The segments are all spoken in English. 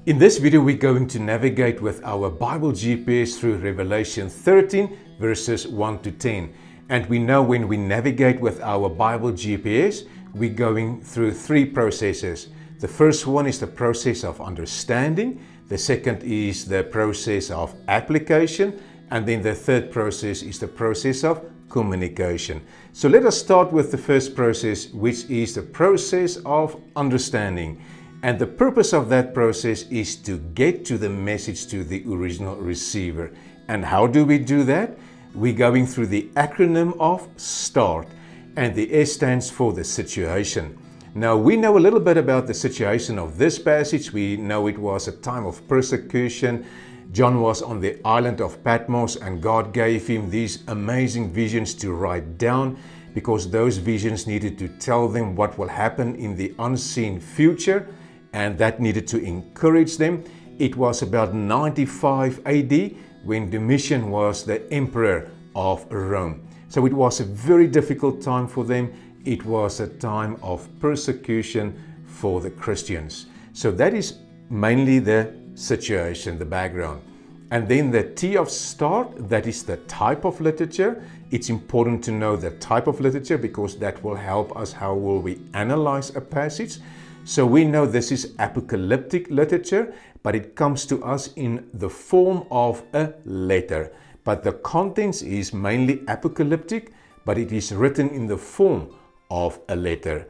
In this video, we're going to navigate with our Bible GPS through Revelation 13, verses 1 to 10. And we know when we navigate with our Bible GPS, we're going through three processes. The first one is the process of understanding. The second is the process of application. And then the third process is the process of communication. So let us start with the first process, which is the process of understanding. And the purpose of that process is to get to the message to the original receiver. And how do we do that? We're going through the acronym of START. And the S stands for the situation. Now, we know a little bit about the situation of this passage. We know it was a time of persecution. John was on the island of Patmos, and God gave him these amazing visions to write down, because those visions needed to tell them what will happen in the unseen future, and that needed to encourage them. It was about 95 AD when Domitian was the emperor of Rome. So it was a very difficult time for them. It was a time of persecution for the Christians. So that is mainly the situation, the background. And then the T of START, that is the type of literature. It's important to know the type of literature because that will help us how will we analyze a passage. So we know this is apocalyptic literature, but it comes to us in the form of a letter. But the contents is mainly apocalyptic, but it is written in the form of a letter.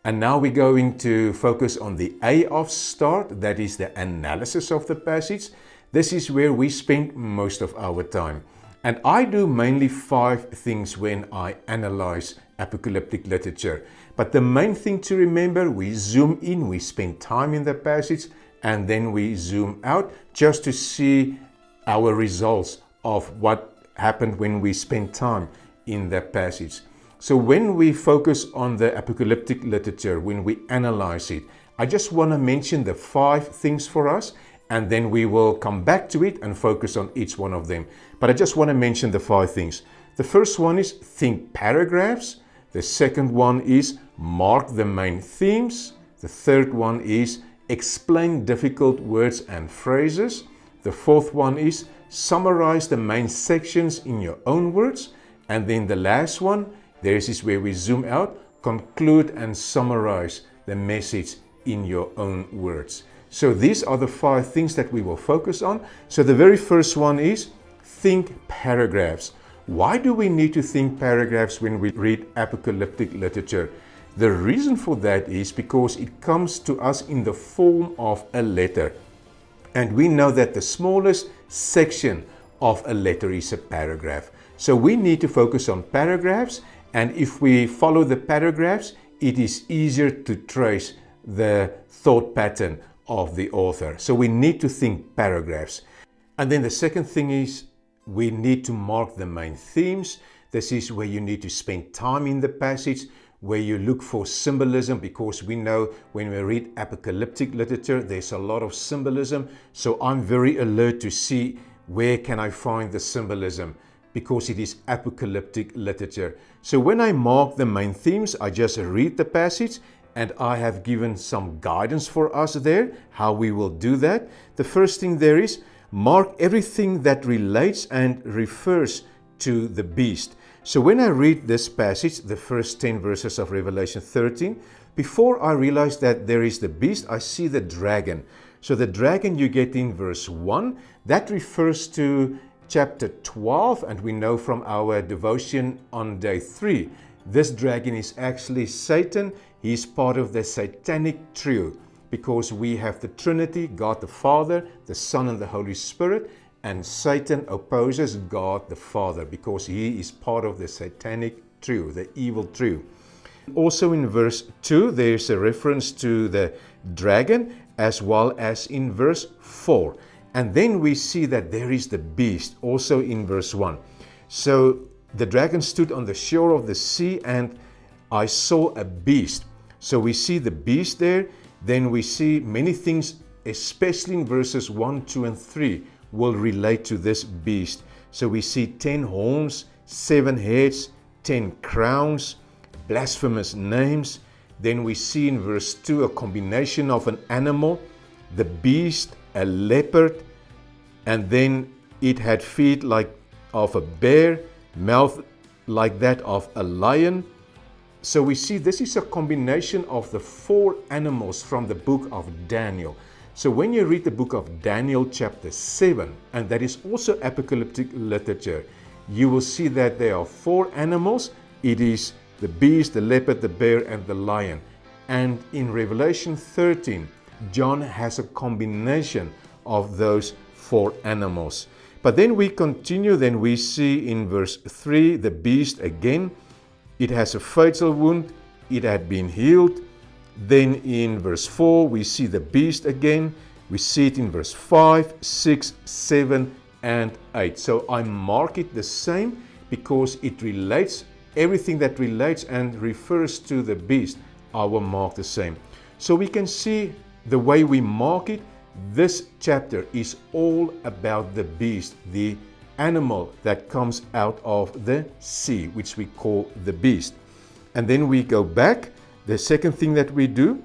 And now we're going to focus on the A of START, that is the analysis of the passage. This is where we spend most of our time. And I do mainly 5 things when I analyze apocalyptic literature. But the main thing to remember, we zoom in, we spend time in the passage, and then we zoom out just to see our results of what happened when we spend time in that passage. So when we focus on the apocalyptic literature, when we analyze it, I just want to mention the 5 things for us, and then we will come back to it and focus on each one of them. But I just want to mention the 5 things. The first one is think paragraphs. The second one is mark the main themes. The third one is explain difficult words and phrases. The fourth one is summarize the main sections in your own words. And then the last one, this is where we zoom out, conclude and summarize the message in your own words. So these are the 5 things that we will focus on. So the very first one is think paragraphs. Why do we need to think paragraphs when we read apocalyptic literature? The reason for that is because it comes to us in the form of a letter. And we know that the smallest section of a letter is a paragraph. So we need to focus on paragraphs. And if we follow the paragraphs, it is easier to trace the thought pattern of the author. So we need to think paragraphs. And then the second thing is we need to mark the main themes. This is where you need to spend time in the passage, where you look for symbolism, because we know when we read apocalyptic literature, there's a lot of symbolism. So I'm very alert to see where can I find the symbolism, because it is apocalyptic literature. So when I mark the main themes, I just read the passage, and I have given some guidance for us there, how we will do that. The first thing there is mark everything that relates and refers to the beast. So when I read this passage, the first 10 verses of Revelation 13, before I realize that there is the beast, I see the dragon. So the dragon you get in verse 1, that refers to chapter 12, and we know from our devotion on day 3, this dragon is actually Satan. He's part of the satanic trio, because we have the Trinity, God the Father, the Son, and the Holy Spirit, and Satan opposes God the Father because he is part of the satanic trio, the evil trio. Also in verse 2, there's a reference to the dragon, as well as in verse 4. And then we see that there is the beast, also in verse 1. So the dragon stood on the shore of the sea, and I saw a beast. So we see the beast there. Then we see many things, especially in verses 1, 2, and 3, will relate to this beast. So we see 10 horns, 7 heads, 10 crowns, blasphemous names. Then we see in verse 2 a combination of an animal the beast, a leopard, and then it had feet like of a bear, mouth like that of a lion. So we see this is a combination of the 4 animals from the book of Daniel. So when you read the book of Daniel chapter 7, and that is also apocalyptic literature, you will see that there are 4 animals. It is the beast, the leopard, the bear, and the lion. And in Revelation 13, John has a combination of those 4 animals. But then we continue, then we see in verse 3, the beast again. It has a fatal wound. It had been healed. Then in verse 4, we see the beast again. We see it in verse 5, 6, 7, and 8. So I mark it the same because it relates, everything that relates and refers to the beast, I will mark the same. So we can see the way we mark it. This chapter is all about the beast, the animal that comes out of the sea, which we call the beast. And then we go back. The second thing that we do,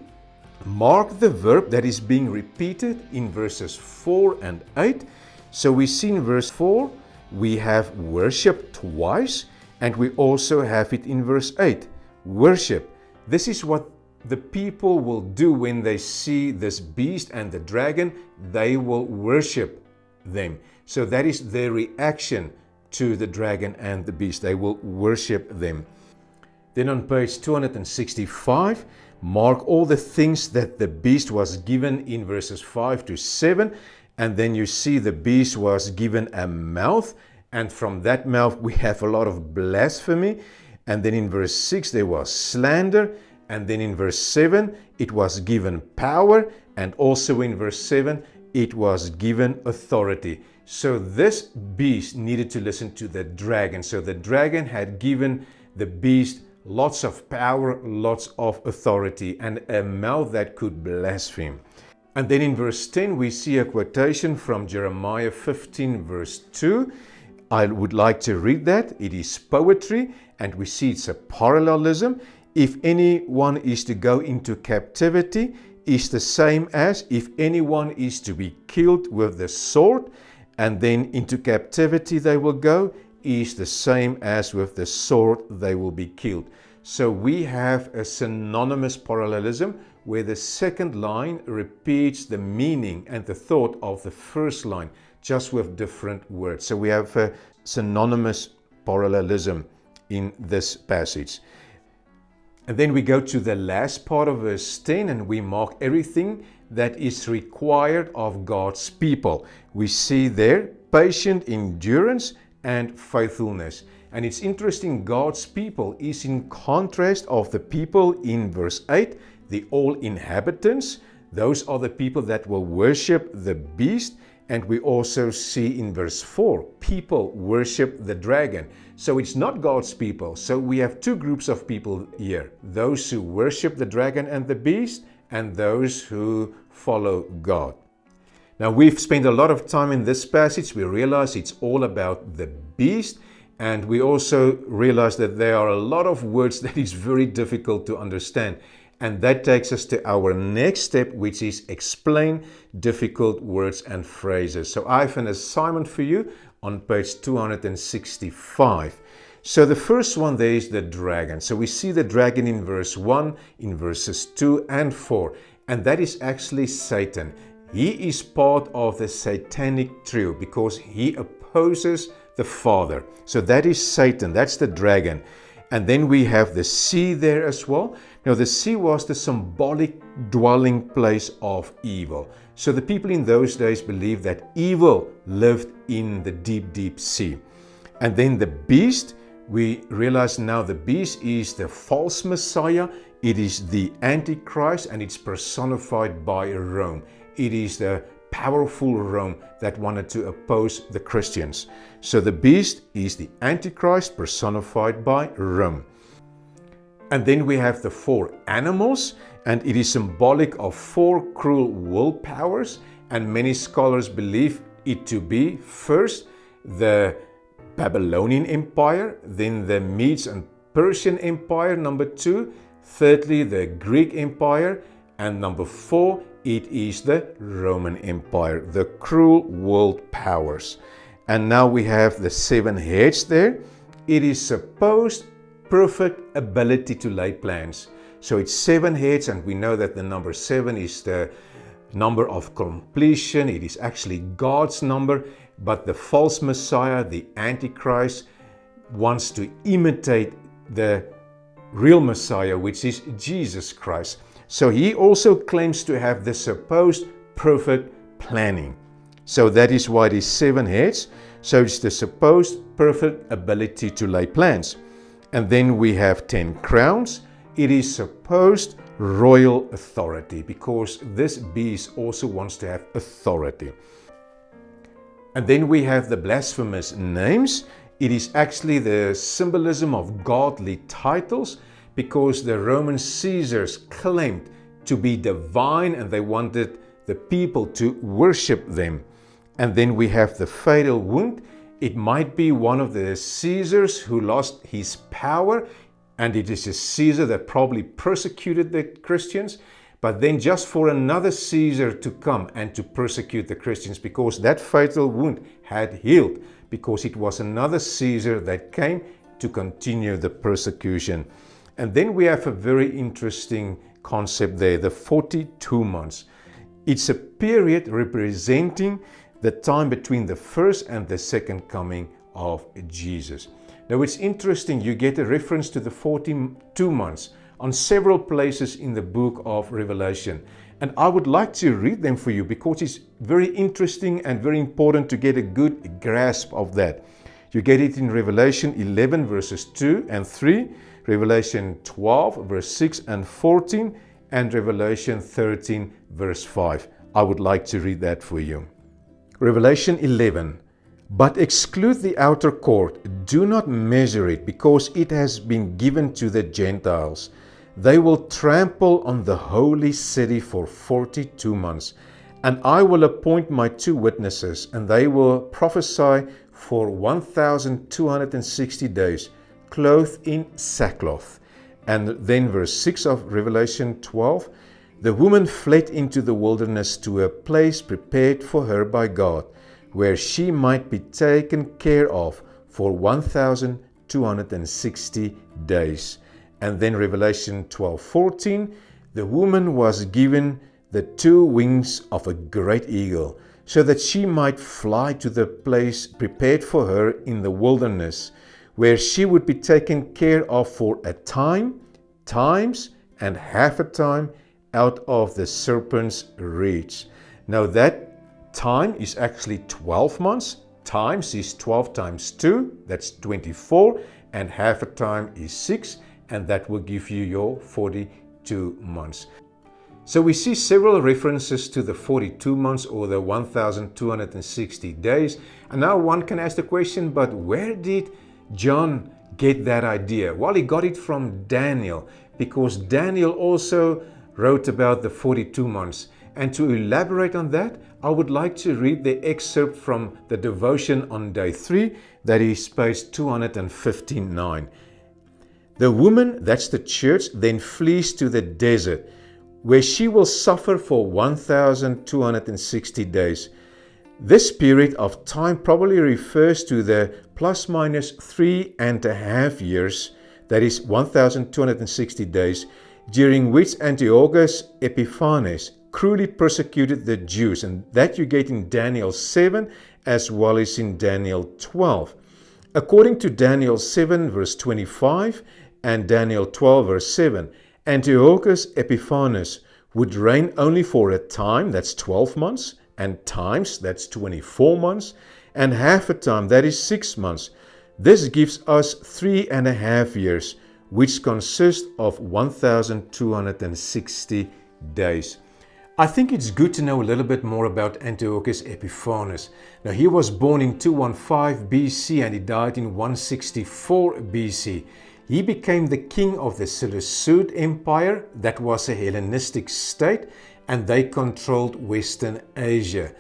mark the verb that is being repeated in verses 4 and 8. So we see in verse 4, we have worship twice, and we also have it in verse 8. Worship. This is what the people will do when they see this beast and the dragon. They will worship them. So that is their reaction to the dragon and the beast. They will worship them. Then on page 265, mark all the things that the beast was given in verses 5 to 7. And then you see the beast was given a mouth. And from that mouth we have a lot of blasphemy. And then in verse 6 there was slander. And then in verse 7 it was given power. And also in verse 7 it was given authority. So this beast needed to listen to the dragon. So the dragon had given the beast lots of power, lots of authority, and a mouth that could blaspheme. And then in verse 10, we see a quotation from Jeremiah 15, verse 2. I would like to read that. It is poetry, and we see it's a parallelism. If anyone is to go into captivity, is the same as if anyone is to be killed with the sword, and then into captivity they will go, is the same as with the sword they will be killed. So we have a synonymous parallelism where the second line repeats the meaning and the thought of the first line, just with different words. So we have a synonymous parallelism in this passage. And then we go to the last part of verse 10 and we mark everything that is required of God's people. We see there patient endurance and faithfulness. And it's interesting, God's people is in contrast of the people in verse 8, the all inhabitants. Those are the people that will worship the beast. And we also see in verse 4, people worship the dragon. So it's not God's people. So we have 2 groups of people here. Those who worship the dragon and the beast, and those who follow God. Now we've spent a lot of time in this passage. We realize it's all about the beast. And we also realize that there are a lot of words that is very difficult to understand. And that takes us to our next step, which is explain difficult words and phrases. So I have an assignment for you on page 265. So the first one there is the dragon. So we see the dragon in verse 1, in verses 2 and 4. And that is actually Satan. He is part of the satanic trio because he opposes the Father. So that is Satan, that's the dragon. And then we have the sea there as well. Now the sea was the symbolic dwelling place of evil. So the people in those days believed that evil lived in the deep, deep sea. And then the beast, we realize now the beast is the false Messiah. It is the Antichrist and it's personified by Rome. It is the powerful Rome that wanted to oppose the Christians. So the beast is the Antichrist personified by Rome. And then we have the 4 animals, and it is symbolic of 4 cruel world powers. And many scholars believe it to be first the Babylonian Empire, then the Medes and Persian Empire, number 2, thirdly the Greek Empire, and number 4 it is the Roman Empire, the cruel world powers. And now we have the 7 heads there. It is supposed perfect ability to lay plans. So it's 7 heads, and we know that the number 7 is the number of completion. It is actually God's number, but the false Messiah, the Antichrist, wants to imitate the real Messiah, which is Jesus Christ. So he also claims to have the supposed perfect planning. So that is why it is 7 heads. So it's the supposed perfect ability to lay plans. And then we have 10 crowns. It is supposed royal authority, because this beast also wants to have authority. And then we have the blasphemous names. It is actually the symbolism of godly titles, because the Roman Caesars claimed to be divine and they wanted the people to worship them. And then we have the fatal wound. It might be one of the Caesars who lost his power, and it is a Caesar that probably persecuted the Christians, but then just for another Caesar to come and to persecute the Christians, because that fatal wound had healed, because it was another Caesar that came to continue the persecution. And then we have a very interesting concept there, the 42 months. It's a period representing the time between the first and the second coming of Jesus. Now it's interesting, you get a reference to the 42 months on several places in the book of Revelation. And I would like to read them for you, because it's very interesting and very important to get a good grasp of that. You get it in Revelation 11 verses 2 and 3, Revelation 12 verse 6 and 14, and Revelation 13 verse 5. I would like to read that for you. Revelation 11. But exclude the outer court, do not measure it, because it has been given to the Gentiles. They will trample on the holy city for 42 months. And I will appoint my 2 witnesses, and they will prophesy for 1,260 days, clothed in sackcloth. And then verse 6 of Revelation 12. The woman fled into the wilderness to a place prepared for her by God, where she might be taken care of for 1,260 days. And then Revelation 12:14, the woman was given the 2 wings of a great eagle, so that she might fly to the place prepared for her in the wilderness, where she would be taken care of for a time, times, and half a time out of the serpent's reach. Now that time is actually 12 months. Times is 12 times 2, that's 24, and half a time is 6, and that will give you your 42 months. So we see several references to the 42 months, or the 1,260 days. And now one can ask the question, but where did John get that idea? Well, he got it from Daniel, because Daniel also wrote about the 42 months. And to elaborate on that, I would like to read the excerpt from the devotion on day 3, that is page 259. The woman, that's the church, then flees to the desert, where she will suffer for 1,260 days. This period of time probably refers to the plus minus 3.5 years, that is 1,260 days, during which Antiochus Epiphanes cruelly persecuted the Jews, and that you get in Daniel 7 as well as in Daniel 12. According to Daniel 7 verse 25 and Daniel 12 verse 7, Antiochus Epiphanes would reign only for a time, that's 12 months, and times, that's 24 months, and half a time, that is 6 months. This gives us 3.5 years, which consist of 1,260 days. I think it's good to know a little bit more about Antiochus Epiphanes. Now, he was born in 215 BC and he died in 164 BC. He became the king of the Seleucid Empire, that was a Hellenistic state, and they controlled Western Asia.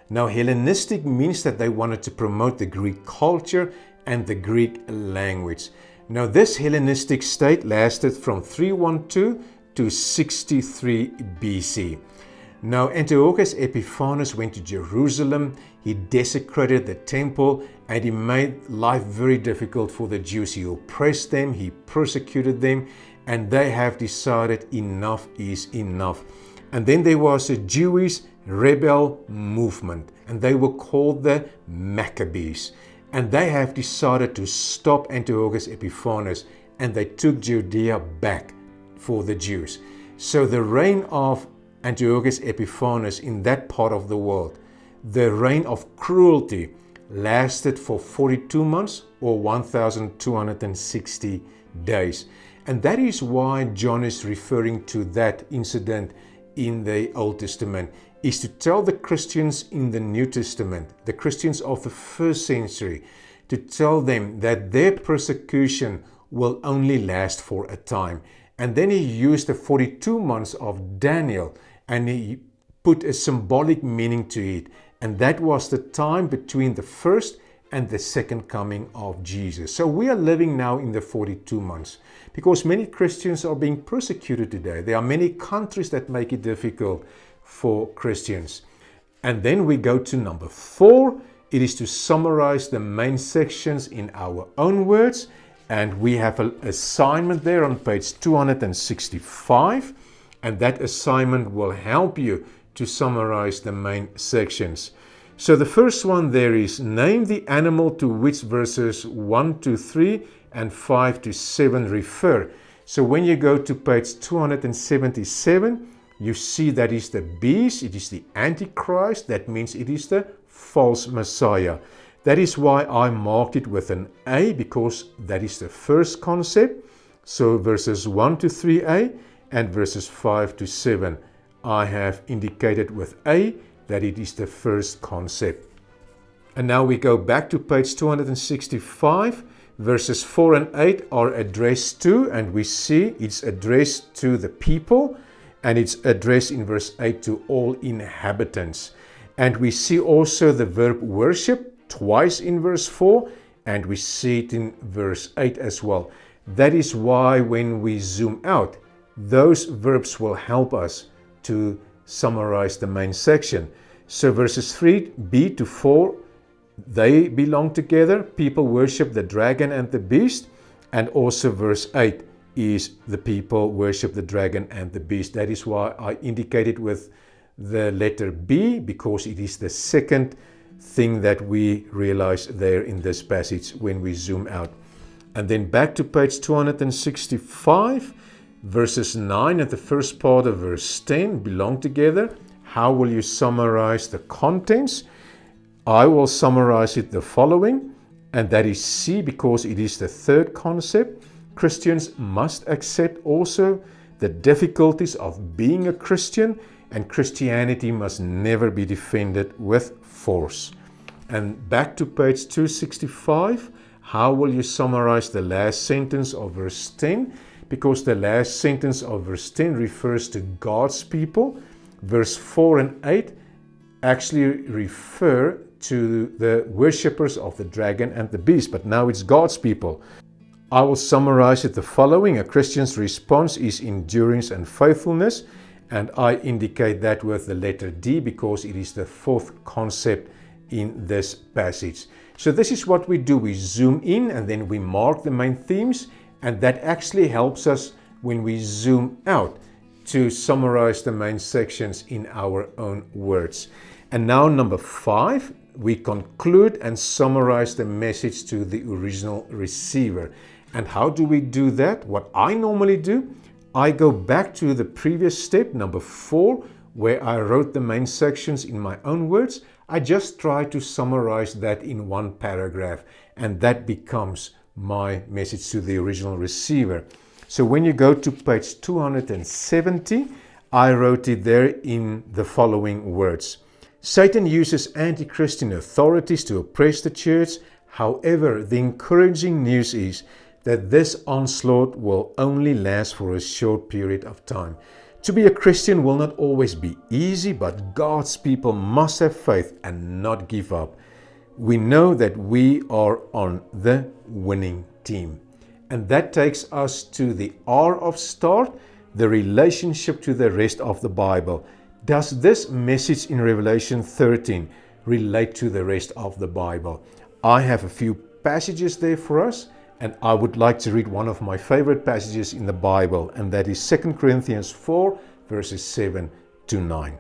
Now, Hellenistic means that they wanted to promote the Greek culture and the Greek language. Now, this Hellenistic state lasted from 312 to 63 BC. Now, Antiochus Epiphanes went to Jerusalem, he desecrated the temple, and he made life very difficult for the Jews. He oppressed them, he persecuted them, and they have decided enough is enough. And then there was a Jewish rebel movement, and they were called the Maccabees. And they have decided to stop Antiochus Epiphanes, and they took Judea back for the Jews. So the reign of Antiochus Epiphanes in that part of the world, the reign of cruelty, lasted for 42 months or 1,260 days. And that is why John is referring to that incident in the Old Testament, is to tell the Christians in the New Testament, the Christians of the first century, to tell them that their persecution will only last for a time. And then he used the 42 months of Daniel and he put a symbolic meaning to it. And that was the time between the first and the second coming of Jesus. So we are living now in the 42 months because many Christians are being persecuted today. There are many countries that make it difficult for Christians. And then we go to number 4. It is to summarize the main sections in our own words. And we have an assignment there on page 265. And that assignment will help you to summarize the main sections. So the first one there is name the animal to which verses 1 to 3 and 5 to 7 refer. So when you go to page 277, you see that is the beast, it is the Antichrist, that means it is the false Messiah. That is why I marked it with an A, because that is the first concept. So verses 1 to 3a and verses 5 to 7, I have indicated with A that it is the first concept. And now we go back to page 265. Verses 4 and 8 are addressed to, and we see it's addressed to the people, and it's addressed in verse 8 to all inhabitants. And we see also the verb worship twice in verse 4, and we see it in verse 8 as well. That is why when we zoom out, those verbs will help us to summarize the main section. So verses 3b to 4, they belong together. People worship the dragon and the beast. And also verse 8 is the people worship the dragon and the beast. That is why I indicated with the letter B, because it is the second thing that we realize there in this passage when we zoom out. And then back to page 265, verses 9 and the first part of verse 10 belong together. How will you summarize the contents? I will summarize it the following, and that is C, because it is the third concept. Christians must accept also the difficulties of being a Christian, and Christianity must never be defended with force. And back to page 265, how will you summarize the last sentence of verse 10? Because the last sentence of verse 10 refers to God's people. Verse 4 and 8 actually refer to the worshippers of the dragon and the beast, but now it's God's people. I will summarize it the following. A Christian's response is endurance and faithfulness, and I indicate that with the letter D because it is the fourth concept in this passage. So this is what we do. We zoom in and then we mark the main themes, and that actually helps us when we zoom out to summarize the main sections in our own words. And now number 5, we conclude and summarize the message to the original receiver. And how do we do that? What I normally do, I go back to the previous step, number 4, where I wrote the main sections in my own words. I just try to summarize that in one paragraph, and that becomes my message to the original receiver. So when you go to page 270, I wrote it there in the following words. Satan uses anti-Christian authorities to oppress the church. However, the encouraging news is that this onslaught will only last for a short period of time. To be a Christian will not always be easy, but God's people must have faith and not give up. We know that we are on the winning team. And that takes us to the R of start, the relationship to the rest of the Bible. Does this message in Revelation 13 relate to the rest of the Bible? I have a few passages there for us, and I would like to read one of my favorite passages in the Bible, and that is 2 Corinthians 4, verses 7 to 9.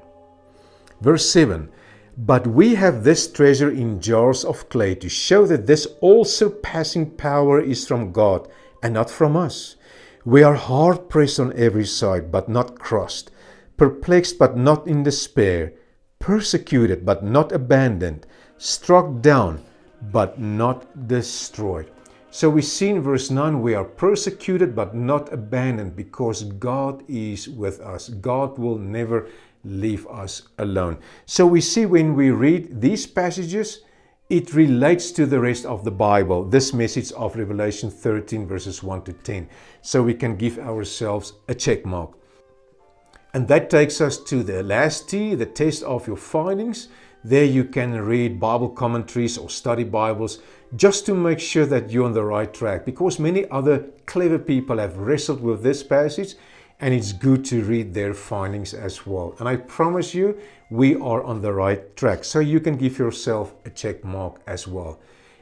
Verse 7, "But we have this treasure in jars of clay to show that this all-surpassing power is from God and not from us. We are hard pressed on every side, but not crushed, perplexed, but not in despair, persecuted, but not abandoned, struck down, but not destroyed." So we see in verse 9, we are persecuted, but not abandoned, because God is with us. God will never leave us alone. So we see when we read these passages, it relates to the rest of the Bible, this message of Revelation 13, verses 1 to 10. So we can give ourselves a check mark. And that takes us to the last T, the test of your findings. There you can read Bible commentaries or study Bibles just to make sure that you're on the right track, because many other clever people have wrestled with this passage, and it's good to read their findings as well. And I promise you, we are on the right track. So you can give yourself a check mark as well.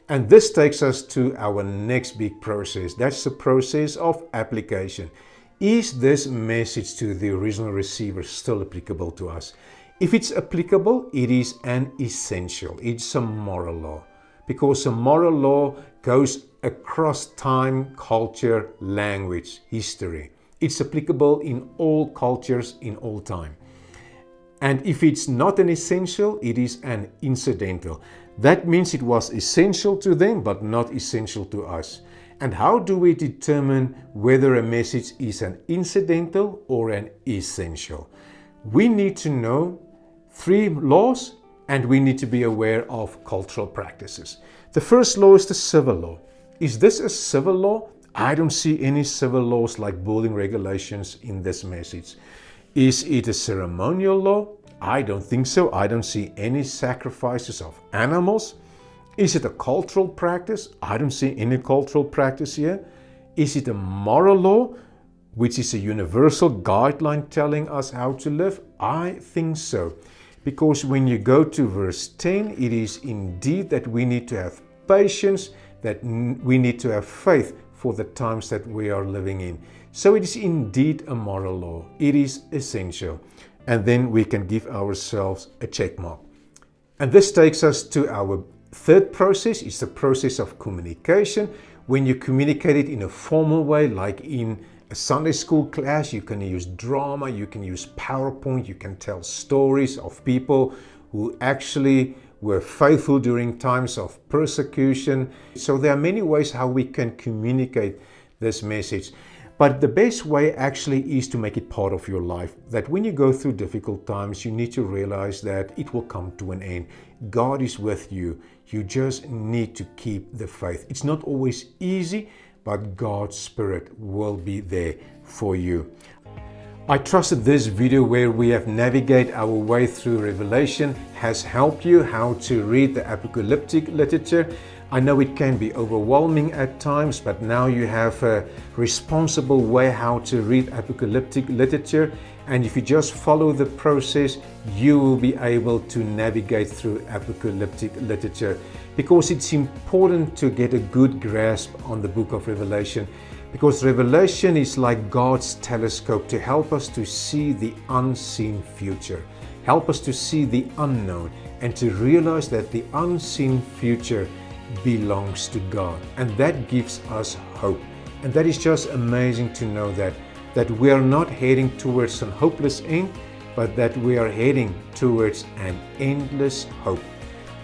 And this takes us to our next big process. That's the process of application. Is this message to the original receiver still applicable to us? If it's applicable, it is an essential. It's a moral law, because a moral law goes across time, culture, language, history. It's applicable in all cultures, in all time. And if it's not an essential, it is an incidental. That means it was essential to them, but not essential to us. And how do we determine whether a message is an incidental or an essential? We need to know 3 laws, and we need to be aware of cultural practices. The first law is the civil law. Is this a civil law? I don't see any civil laws like building regulations in this message. Is it a ceremonial law? I don't think so. I don't see any sacrifices of animals. Is it a cultural practice? I don't see any cultural practice here. Is it a moral law, which is a universal guideline telling us how to live? I think so. Because when you go to verse 10, it is indeed that we need to have patience, that we need to have faith for the times that we are living in. So it is indeed a moral law. It is essential. And then we can give ourselves a check mark. And this takes us to our third process. It's the process of communication. When you communicate it in a formal way, like in a Sunday school class, you can use drama, you can use PowerPoint, you can tell stories of people who actually were faithful during times of persecution. So there are many ways how we can communicate this message. But the best way actually is to make it part of your life. That when you go through difficult times, you need to realize that it will come to an end. God is with you. You just need to keep the faith. It's not always easy, but God's Spirit will be there for you. I trust that this video where we have navigated our way through Revelation has helped you how to read the apocalyptic literature. I know it can be overwhelming at times, but now you have a responsible way how to read apocalyptic literature. And if you just follow the process, you will be able to navigate through apocalyptic literature, because it's important to get a good grasp on the book of Revelation, because Revelation is like God's telescope to help us to see the unseen future, help us to see the unknown, and to realize that the unseen future belongs to God. And that gives us hope. And that is just amazing to know that we are not heading towards an hopeless end, but that we are heading towards an endless hope.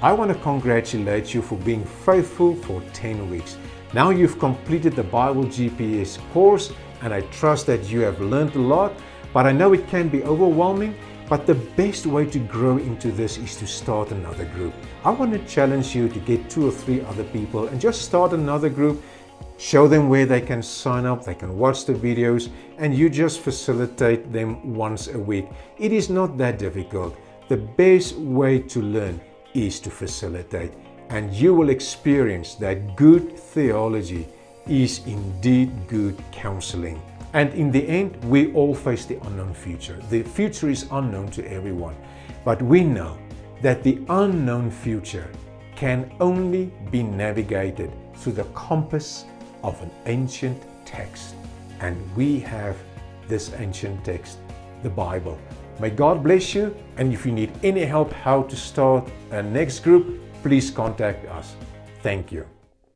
I want to congratulate you for being faithful for 10 weeks. Now you've completed the Bible GPS course, and I trust that you have learned a lot, but I know it can be overwhelming. But the best way to grow into this is to start another group. I want to challenge you to get 2 or 3 other people and just start another group. Show them where they can sign up, they can watch the videos, and you just facilitate them once a week. It is not that difficult. The best way to learn is to facilitate, and you will experience that good theology is indeed good counseling. And in the end, we all face the unknown future. The future is unknown to everyone, but we know that the unknown future can only be navigated through the compass of an ancient text. And we have this ancient text, the Bible. May God bless you. And if you need any help how to start a next group, please contact us. Thank you.